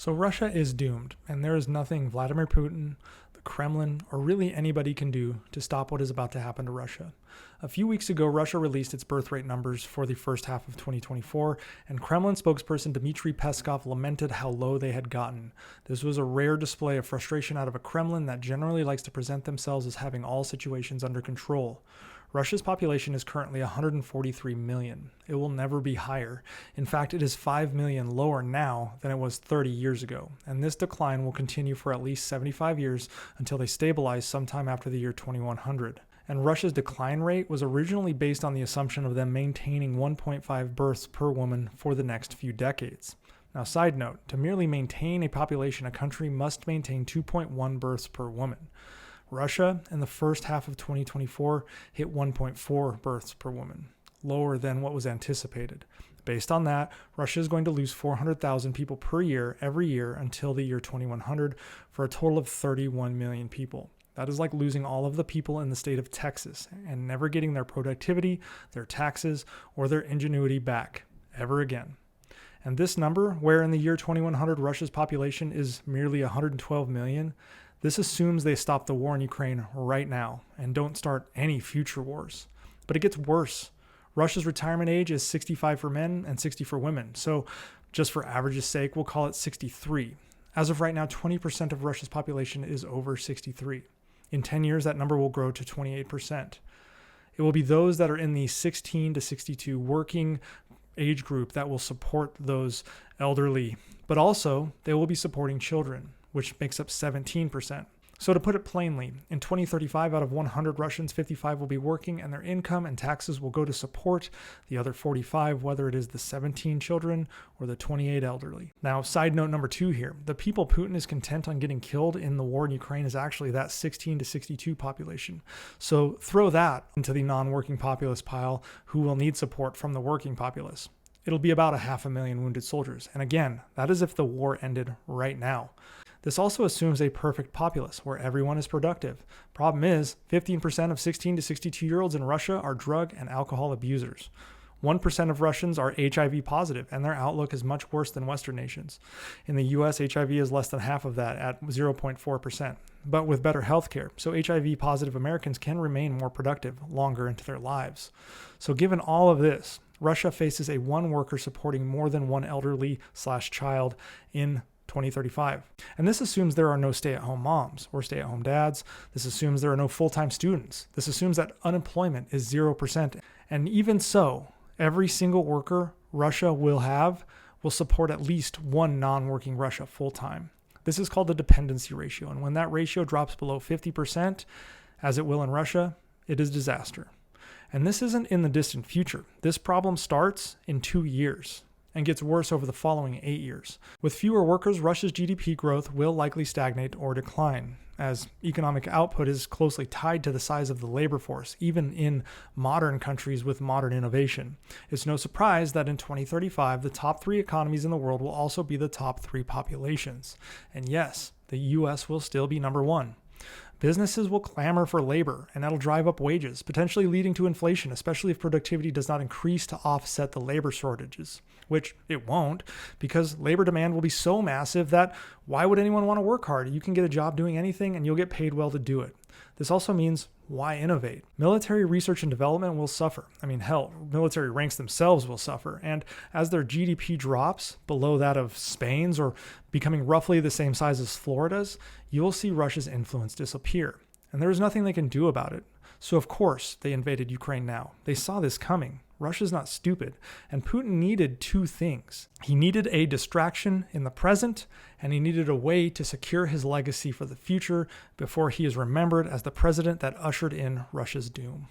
So Russia is doomed, and there is nothing Vladimir Putin, the Kremlin, or really anybody can do to stop what is about to happen to Russia. A few weeks ago, Russia released its birth rate numbers for the first half of 2024, and Kremlin spokesperson Dmitry Peskov lamented how low they had gotten. This was a rare display of frustration out of a Kremlin that generally likes to present themselves as having all situations under control. Russia's population is currently 143 million. It will never be higher. In fact, it is 5 million lower now than it was 30 years ago, and this decline will continue for at least 75 years until they stabilize sometime after the year 2100. And Russia's decline rate was originally based on the assumption of them maintaining 1.5 births per woman for the next few decades. Now, side note, to merely maintain a population, a country must maintain 2.1 births per woman. Russia, in the first half of 2024, hit 1.4 births per woman, lower than what was anticipated. Based on that, Russia is going to lose 400,000 people per year every year until the year 2100 for a total of 31 million people. That is like losing all of the people in the state of Texas and never getting their productivity, their taxes, or their ingenuity back ever again. And this number, where in the year 2100 Russia's population is merely 112 million, this assumes they stop the war in Ukraine right now and don't start any future wars. But it gets worse. Russia's retirement age is 65 for men and 60 for women. So just for average's sake, we'll call it 63. As of right now, 20% of Russia's population is over 63. In 10 years, that number will grow to 28%. It will be those that are in the 16 to 62 working age group that will support those elderly, but also they will be supporting children, which makes up 17%. So to put it plainly, in 2035, out of 100 Russians, 55 will be working, and their income and taxes will go to support the other 45, whether it is the 17 children or the 28 elderly. Now, side note number 2 here, the people Putin is content on getting killed in the war in Ukraine is actually that 16 to 62 population. So throw that into the non-working populace pile, who will need support from the working populace. It'll be about 500,000 wounded soldiers. And again, that is if the war ended right now. This also assumes a perfect populace where everyone is productive. Problem is, 15% of 16 to 62-year-olds in Russia are drug and alcohol abusers. 1% of Russians are HIV positive, and their outlook is much worse than Western nations. In the US, HIV is less than half of that at 0.4%, but with better healthcare, so HIV positive Americans can remain more productive longer into their lives. So given all of this, Russia faces a one worker supporting more than one elderly/child in 2035. And this assumes there are no stay-at-home moms or stay-at-home dads. This assumes there are no full-time students. This assumes that unemployment is 0%. And even so, every single worker Russia will support at least one non-working Russia full-time. This is called the dependency ratio. And when that ratio drops below 50%, as it will in Russia, it is disaster. And this isn't in the distant future. This problem starts in 2 years and gets worse over the following 8 years. With fewer workers, Russia's GDP growth will likely stagnate or decline, as economic output is closely tied to the size of the labor force, even in modern countries with modern innovation. It's no surprise that in 2035, the top 3 economies in the world will also be the top 3 populations. And yes, the US will still be number 1. Businesses will clamor for labor, and that'll drive up wages, potentially leading to inflation, especially if productivity does not increase to offset the labor shortages, which it won't, because labor demand will be so massive that why would anyone want to work hard? You can get a job doing anything, and you'll get paid well to do it. This also means, why innovate? Military research and development will suffer. I mean, hell, military ranks themselves will suffer. And as their GDP drops below that of Spain's or becoming roughly the same size as Florida's, you will see Russia's influence disappear. And there is nothing they can do about it. So of course they invaded Ukraine now. They saw this coming. Russia's not stupid. And Putin needed 2 things. He needed a distraction in the present, and he needed a way to secure his legacy for the future before he is remembered as the president that ushered in Russia's doom.